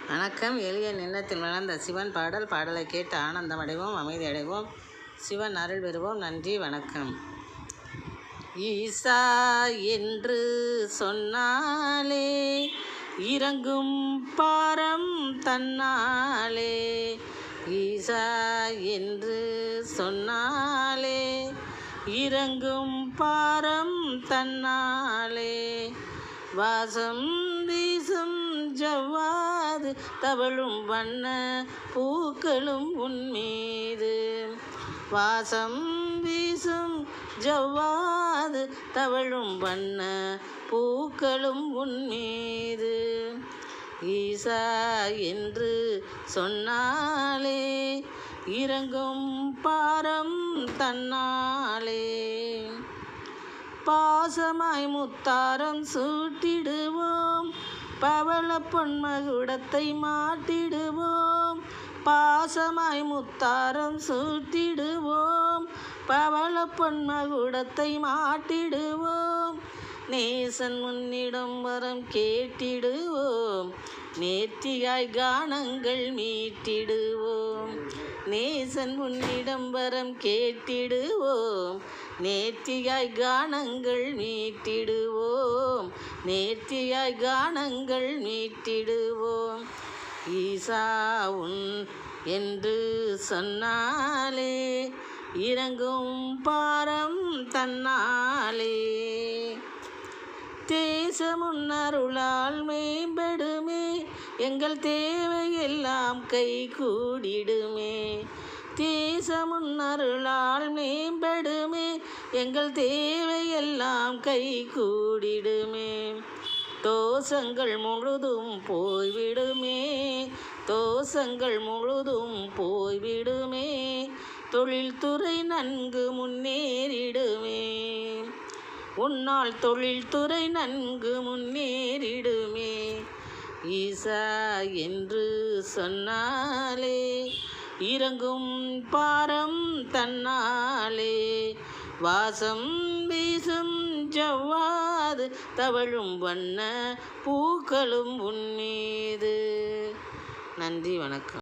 வணக்கம். எளிய நின்னத்தில் வளர்ந்த சிவன் பாடலை கேட்டு ஆனந்தம் அடைவோம், அமைதி அடைவோம், சிவன் அருள் பெறுவோம். நன்றி, வணக்கம். ஈசா என்று சொன்னாலே இறங்கும் பாரம் தன்னாலே, ஈசா என்று சொன்னாலே இறங்கும் பாரம் தன்னாலே, வாசம் வீசும் ஜவ்வாது தவழும் வண்ண பூக்களும் உன்மீது, வாசம் வீசும் ஜவ்வாது தவழும் வண்ண பூக்களும் உன்மீது, ஈசா என்று சொன்னாலே இறங்கும் பாரம் தன்னாலே, பாசமாய் முத்தாரம் சூட்டிடுவோம், பவள பொன்மகுடத்தை மாட்டிடுவோம், பாசமாய் முத்தாரம் சூட்டிடுவோம், பவள பொன்மகுடத்தை மாட்டிடுவோம், நேசன் முன்னிடம் வரம் கேட்டிடுவோம், நேர்த்தியாய் கானங்கள் மீட்டிடுவோம், நேசன் முன்னிடம் வரம் கேட்டிடுவோம், நேர்த்தியாய் கானங்கள் மீட்டிடுவோம், நேர்த்தியாய் கானங்கள் மீட்டிடுவோம், ஈசா உன் என்று சொன்னாலே இறங்கும் பாரம் தன்னாலே, தேசமுன்னருளால் மேம்படுமே எங்கள் தேவையெல்லாம் கை கூடிடுமே, தேசமுன்னருளால் மேம்படுமே எங்கள் தேவையெல்லாம் கை கூடிடுமே, தோஷங்கள் முழுதும் போய்விடுமே, தோஷங்கள் முழுதும் போய்விடுமே, தொழில்துறை நன்கு முன்னேறிடுமே, உன்னால் தொழில்துறை நன்கு முன்னேறிடுமே, ஈசா என்று சொன்னாலே இறங்கும் பாரம் தன்னாலே, வாசம் வீசும் ஜவ்வாது தவழும் வண்ண பூக்களும் உன்மீது. நன்றி, வணக்கம்.